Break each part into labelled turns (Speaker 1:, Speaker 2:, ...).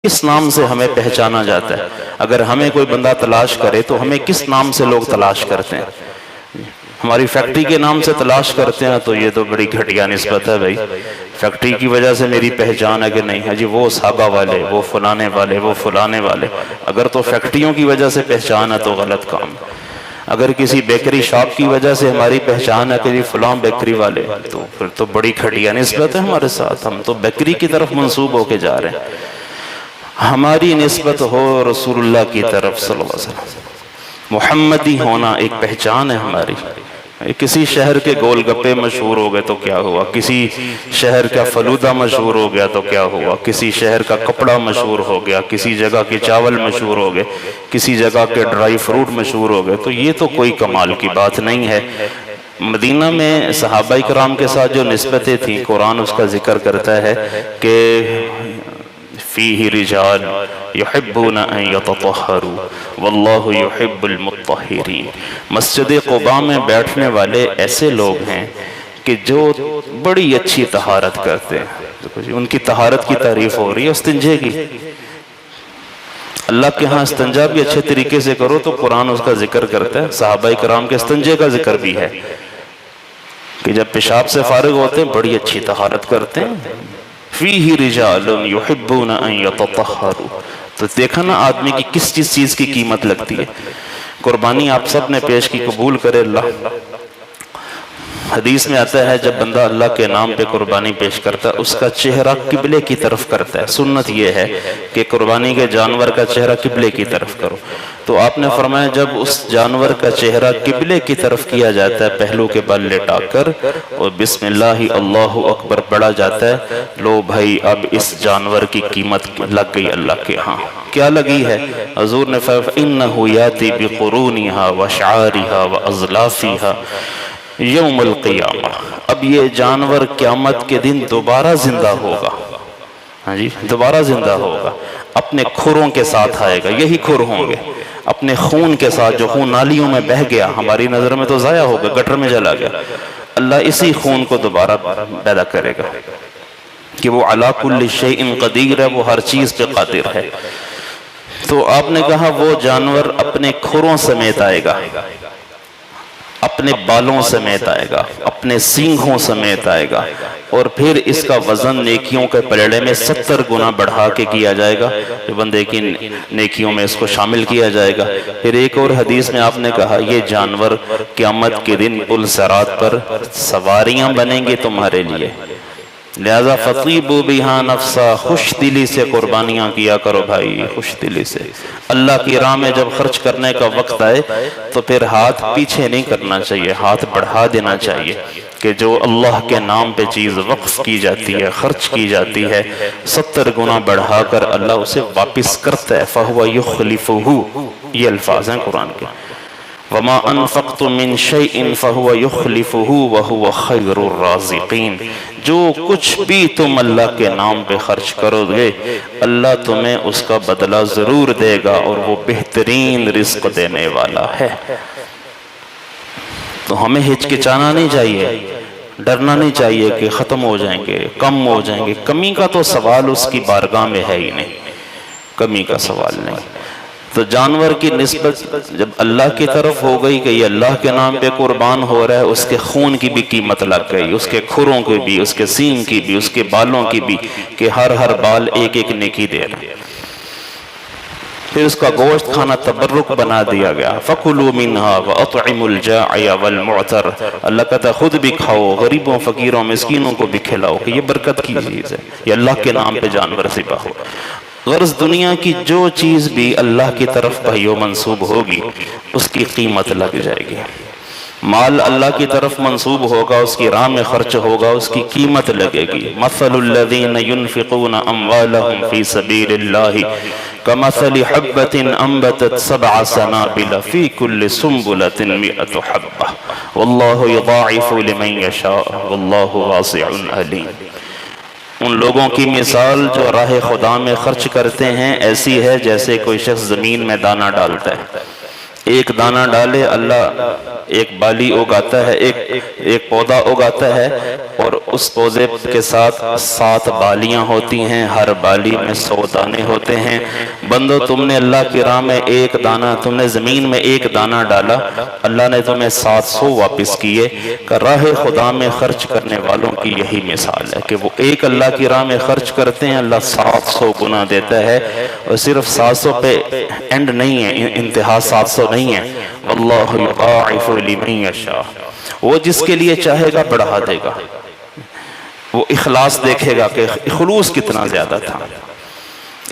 Speaker 1: کس نام سے ہمیں پہچانا جاتا ہے؟ اگر ہمیں کوئی بندہ تلاش کرے تو ہمیں کس نام سے لوگ تلاش کرتے ہیں؟ ہماری فیکٹری کے نام سے تلاش کرتے ہیں تو یہ تو بڑی گھٹیا نسبت ہے بھائی. فیکٹری کی وجہ سے میری پہچان ہے کہ نہیں ہے جی وہ صحابہ والے، وہ فلانے والے، وہ فلانے والے. اگر تو فیکٹریوں کی وجہ سے پہچان ہے تو غلط کام. اگر کسی بیکری شاپ کی وجہ سے ہماری پہچان ہے کہ جی فلاں بیکری والے، تو پھر تو بڑی گھٹیا نسبت ہے ہمارے ساتھ. ہم تو بیکری کی طرف منسوب ہو کے جا رہے ہیں. ہماری نسبت ہو رسول اللہ کی طرف صلی اللہ علیہ وسلم. محمدی ہونا ایک پہچان ہے ہماری. کسی شہر کے گول گپے مشہور ہو گئے تو کیا ہوا، کسی شہر کا فلودہ مشہور ہو گیا تو کیا ہوا، کسی شہر کا کپڑا مشہور ہو گیا، کسی جگہ کے چاول مشہور ہو گئے، کسی جگہ کے ڈرائی فروٹ مشہور ہو گئے. تو یہ تو کوئی کمال کی بات نہیں ہے. مدینہ میں صحابہ کرام کے ساتھ جو نسبتیں تھیں قرآن اس کا ذکر کرتا ہے کہ فیہ رجال یحبون ان یتطہروا واللہ یحب المطہرین. مسجد قباء میں بیٹھنے والے ایسے لوگ ہیں کہ جو بڑی اچھی طہارت کرتے ہیں. ان کی طہارت کی تعریف ہو رہی ہے استنجے کی. اللہ کے ہاں استنجا بھی اچھے طریقے سے کرو تو قرآن اس کا ذکر کرتا ہے. صحابہ کرام کے استنجے کا ذکر بھی ہے کہ جب پیشاب سے فارغ ہوتے ہیں بڑی اچھی طہارت کرتے ہیں. فیہ رجال یحبون ان یتطہروا. تو دیکھا نا آدمی کی کس چیز کی قیمت لگتی ہے. قربانی آپ سب نے پیش کی، قبول کرے اللہ. حدیث میں آتا ہے جب بندہ اللہ کے نام پہ قربانی پیش کرتا ہے اس کا چہرہ قبلے کی طرف کرتا ہے. سنت یہ ہے کہ قربانی کے جانور کا چہرہ قبلے کی طرف کرو. تو آپ نے فرمایا جب اس جانور کا چہرہ قبلے کی طرف کیا جاتا ہے پہلو کے بل لٹا کر اور بسم اللہ اللہ اکبر پڑھا جاتا ہے، لو بھائی اب اس جانور کی قیمت لگ گئی اللہ کے ہاں. کیا لگی ہے؟ حضور نے فرمایا انہ یاتی بقرونہا وشعارہا واضلافہا یوم القیامہ. اب یہ جانور قیامت کے دن دوبارہ زندہ ہوگا. ہاں جی دوبارہ زندہ ہوگا. اپنے کھروں کے ساتھ آئے گا. یہی کھر ہوں گے اپنے خون کے ساتھ. جو خون نالیوں میں بہہ گیا ہماری نظر میں تو ضائع ہوگا، گٹر میں چلا گیا. اللہ اسی خون کو دوبارہ پیدا کرے گا کہ وہ علی کل شیء قدیر ہے، وہ ہر چیز پہ قادر ہے. تو آپ نے کہا وہ جانور اپنے کھروں سمیت آئے گا، اپنے بالوں سمیت آئے گا، اپنے سینگوں سمیت آئے گا، اور پھر اس کا وزن نیکیوں کے پلڑے میں 70 گنا بڑھا کے کیا جائے گا. جو بندے کی نیکیوں میں اس کو شامل کیا جائے گا. پھر ایک اور حدیث میں آپ نے کہا یہ جانور قیامت کے دن پل صراط پر سواریاں بنیں گے تمہارے لیے. لہذا فطیبوا بہا نفسا، خوش دلی سے قربانیاں کیا کرو بھائی، خوش دلی سے. اللہ کی راہ میں جب خرچ کرنے کا وقت آئے تو پھر ہاتھ پیچھے نہیں کرنا چاہیے، ہاتھ بڑھا دینا چاہیے کہ جو اللہ کے نام پہ چیز وقف کی جاتی ہے، خرچ کی جاتی ہے، 70 گنا بڑھا کر اللہ اسے واپس کرتا ہے. فَهُوَ يُخْلِفُهُ، یہ الفاظ ہیں قرآن کے. وَمَا أَنفَقْتُم مِّن شَيْءٍ فَهُوَ يُخْلِفُهُ وَهُوَ خَيْرُ الرَّازِقِينَ. جو کچھ بھی تم اللہ کے نام پہ خرچ کرو گے اللہ تمہیں اس کا بدلہ ضرور دے گا اور وہ بہترین رزق دینے والا ہے. تو ہمیں ہچکچانا نہیں چاہیے، ڈرنا نہیں چاہیے کہ ختم ہو جائیں گے، کم ہو جائیں گے. کمی کا تو سوال اس کی بارگاہ میں ہے ہی نہیں، کمی کا سوال نہیں. تو جانور کی نسبت جب اللہ کی طرف ہو گئی کہ یہ اللہ کے نام پہ قربان ہو رہا ہے، اس کے خون کی بھی قیمت لگ گئی، اس کے کھروں کی بھی، اس کے سینگ کی بھی، اس کے بالوں کی بھی، کہ ہر بال ایک ایک نیکی دے رہا ہے. پھر اس کا گوشت کھانا تبرک بنا دیا گیا. فَكُلُوا مِنْهَا وَأَطْعِمُوا الْجَائِعَ وَالْمُعْتَرَ. اللہ کہتا ہے خود بھی کھاؤ، غریبوں فقیروں مسکینوں کو بھی کھلاؤ، کہ یہ برکت کی چیز ہے، یہ اللہ کے نام پہ جانور ذبح ہو. غرض دنیا کی جو چیز بھی اللہ کی طرف بھائیو منسوب ہوگی اس کی قیمت لگ جائے گی. مال اللہ کی طرف منسوب ہوگا، اس کی راہ میں خرچ ہوگا، اس کی قیمت لگے گی. مثل الذین ينفقون اموالهم فی سبیل اللہ کمثل حبة انبتت 7 سنابل فی کل سنبلة 100 حبة واللہ یضاعف لمن یشاء واللہ واسع علیم. ان لوگوں کی مثال جو راہ خدا میں خرچ کرتے ہیں ایسی ہے جیسے کوئی شخص زمین میں دانہ ڈالتا ہے. ایک دانہ ڈالے اللہ ایک بالی اگاتا ہے، ایک پودا اگاتا ہے، اور اس پودے کے ساتھ 7 بالیاں ہوتی ہیں، ہر بالی میں 100 دانے ہوتے ہیں۔ بندو تم نے اللہ کی راہ میں ایک دانہ، تم نے زمین میں ایک دانہ ڈالا، اللہ نے تمہیں 700 واپس کیے۔ کہ راہ خدا میں خرچ کرنے والوں کی یہی مثال ہے کہ وہ ایک اللہ کی راہ میں خرچ کرتے ہیں، اللہ 700 گنا دیتا ہے، اور صرف 700 پہ اینڈ نہیں ہے، انتہا 700 نہیں ہے۔ واللہ یضاعف لمن یشاء، وہ جس کے لیے چاہے گا بڑھا دے گا، وہ اخلاص دیکھے گا کہ خلوص کتنا زیادہ تھا۔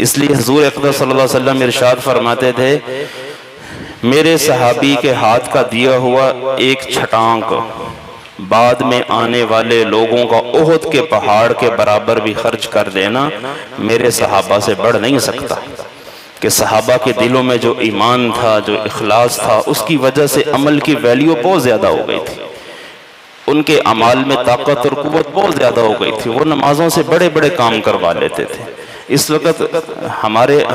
Speaker 1: اس لیے حضور اقدس صلی اللہ علیہ وسلم ارشاد فرماتے تھے، میرے صحابی کے ہاتھ کا دیا ہوا ایک چھٹانک بعد میں آنے والے لوگوں کا احد کے پہاڑ کے برابر بھی خرچ کر دینا میرے صحابہ سے بڑھ نہیں سکتا۔ کہ صحابہ کے دلوں میں جو ایمان تھا، جو اخلاص تھا، اس کی وجہ سے عمل کی ویلیو بہت زیادہ ہو گئی تھی، ان کے اعمال میں طاقت اور قوت بہت زیادہ ہو گئی تھی، وہ نمازوں سے بڑے بڑے کام کروا لیتے تھے۔ اس وقت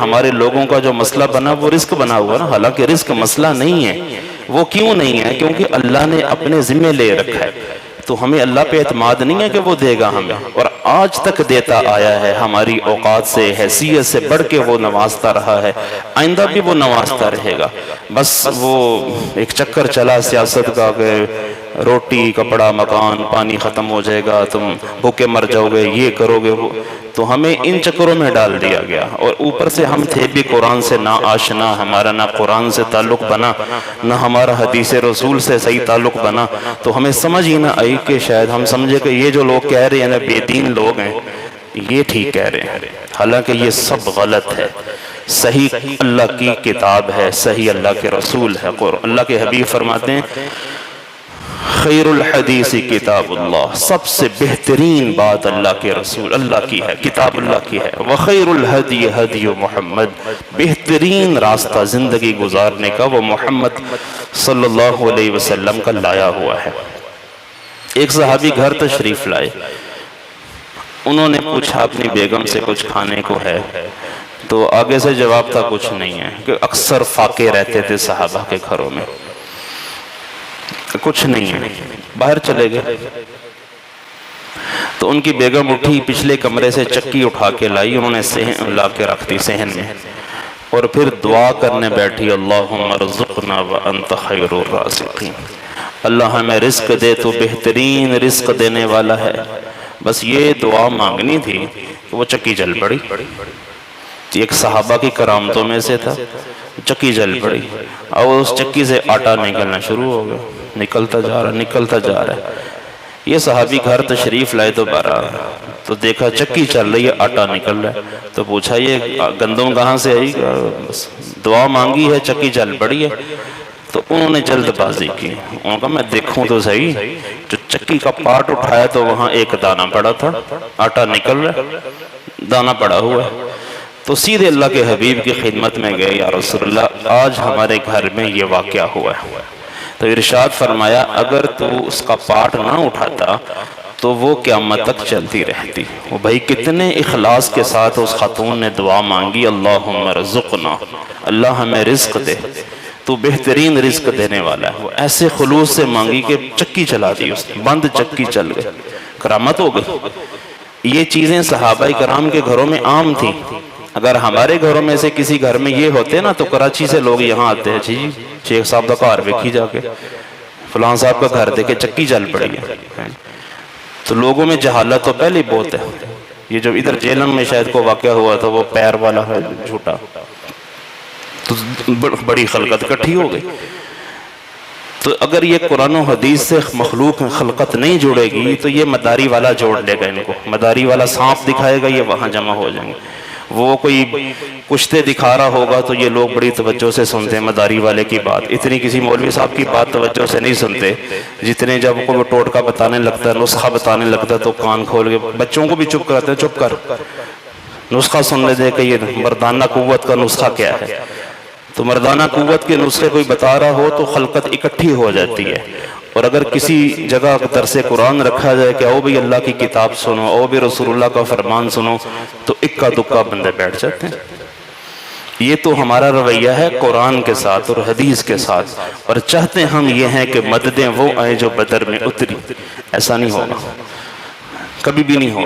Speaker 1: ہمارے لوگوں کا جو مسئلہ بنا وہ رزق بنا ہوا نا، حالانکہ رزق مسئلہ نہیں ہے۔ وہ کیوں نہیں ہے؟ کیونکہ اللہ نے اپنے ذمہ لے رکھا ہے، تو ہمیں اللہ پہ اعتماد نہیں ہے کہ وہ دے گا ہمیں، اور آج تک دیتا آیا ہے، ہماری اوقات سے، حیثیت سے بڑھ کے وہ نوازتا رہا ہے، آئندہ بھی وہ نوازتا رہے گا۔ بس وہ ایک چکر چلا سیاست کا کہ روٹی، کپڑا، مکان، پانی ختم ہو جائے گا، تم بھوکے مر جاؤ گے، یہ کرو گے، وہ تو ہمیں ان چکروں میں ڈال دیا گیا، اور اوپر سے ہم تھے بھی قرآن سے نا آشنا، ہمارا نہ قرآن سے تعلق بنا، نہ ہمارا حدیث رسول سے صحیح تعلق بنا، تو ہمیں سمجھ ہی نہ آئی کہ شاید ہم سمجھے کہ یہ جو لوگ کہہ رہے ہیں نا بے دین لوگ ہیں، یہ ٹھیک کہہ رہے ہیں، حالانکہ یہ سب غلط ہے۔ صحیح اللہ کی کتاب ہے، صحیح اللہ کے رسول ہے۔ اللہ کے حبیب فرماتے ہیں خیر الحدیث کتاب اللہ، سب سے بہترین بات اللہ کے رسول اللہ کی ہے، کتاب اللہ کی ہے۔ وخیر الہدی ہدی محمد، بہترین راستہ زندگی گزارنے کا وہ محمد صلی اللہ علیہ وسلم کا لایا ہوا ہے۔ ایک صحابی گھر تشریف لائے، انہوں نے پوچھا اپنی بیگم سے کچھ کھانے کو ہے، تو آگے سے جواب تھا کچھ نہیں ہے، کہ اکثر فاقے رہتے تھے صحابہ کے گھروں میں، کچھ نہیں ہے، باہر چلے گئے۔ تو ان کی بیگم اٹھی، پچھلے کمرے سے چکی اٹھا کے لائی، انہوں نے صحن لا کے رکھ دی صحن میں، اور پھر دعا کرنے بیٹھی، اللہم ارزقنا وانت خیر الرازقین، اللہ ہمیں رزق دے، تو بہترین رزق دینے والا ہے۔ بس یہ دعا مانگنی تھی کہ وہ چکی جل پڑی۔ ایک صحابہ کی کرامتوں میں سے تھا، چکی جل پڑی، اور اس چکی سے آٹا نکلنا شروع ہو گیا، نکلتا جا رہا ہے۔ یہ صحابی گھر تشریف لائے دوبارہ، تو دیکھا چکی چل رہی ہے، آٹا نکل رہا ہے، تو پوچھا یہ گندم کہاں سے آئی؟ بس دعا مانگی ہے، چکی جل پڑی ہے۔ تو انہوں نے جلد بازی کی، انہوں نے کہا میں دیکھوں تو صحیح، جو چکی کا پارٹ اٹھایا تو وہاں ایک دانہ پڑا تھا، آٹا نکل رہا ہے، دانہ پڑا ہوا ہے۔ تو سیدھے اللہ کے حبیب کی خدمت میں گئے، یا رسول اللہ آج ہمارے گھر میں یہ واقعہ ہوا ہے۔ تو ارشاد فرمایا اگر تو اس کا پارٹ نہ اٹھاتا تو وہ قیامت تک چلتی رہتی۔ وہ بھائی کتنے اخلاص کے ساتھ اس خاتون نے دعا مانگی، اللہم ارزقنا، اللہ ہمیں رزق دے، تو بہترین رزق دینے والا ہے۔ وہ ایسے خلوص سے مانگی کہ چکی چلا دی، اس کی بند چکی چل گئی، کرامت ہو گئی۔ یہ چیزیں صحابہ کرام کے گھروں میں عام تھیں۔ اگر ہمارے گھروں میں سے کسی گھر میں یہ ہوتے نا تو کراچی سے لوگ یہاں آتے ہیں، جی شیخ صاحب کا گھر دیکھی جا کے، فلان صاحب کا گھر دیکھے چکی چل پڑی ہے، تو لوگوں میں جہالت تو پہلے بہت ہے۔ یہ جو ادھر جیلم میں شاید کو واقعہ ہوا تھا، وہ پیر والا ہے جھوٹا، تو بڑی خلقت اکٹھی ہو گئی۔ تو اگر یہ قرآن و حدیث سے مخلوق خلقت نہیں جڑے گی تو یہ مداری والا جوڑ لے گا، ان کو مداری والا سانپ دکھائے گا، یہ وہاں جمع ہو جائیں گے۔ وہ کوئی کشتے دکھا رہا ہوگا تو یہ لوگ بڑی توجہ سے سنتے ہیں مداری والے کی بات، اتنی کسی مولوی صاحب کی بات توجہ سے نہیں سنتے جتنے جب کوئی وہ ٹوٹکا بتانے لگتا ہے، نسخہ بتانے لگتا ہے تو کان کھول کے بچوں کو بھی چپ کراتے ہیں، چپ کر نسخہ سننے دے کہ یہ مردانہ قوت کا نسخہ کیا ہے۔ تو مردانہ قوت کے نسخے کوئی بتا رہا ہو تو خلقت اکٹھی ہو جاتی ہے، اور اگر کسی جگہ درس قرآن رکھا جائے کہ او بھی اللہ کی کتاب سنو، او بھی رسول اللہ کا فرمان سنو، تو اکا دکا بندے بیٹھ جاتے ہیں۔ یہ تو ہمارا رویہ ہے قرآن کے ساتھ اور حدیث کے ساتھ، اور چاہتے ہم یہ ہیں کہ مددیں وہ آئے جو بدر میں اتری. ایسا نہیں ہوگا، کبھی بھی نہیں ہوگا.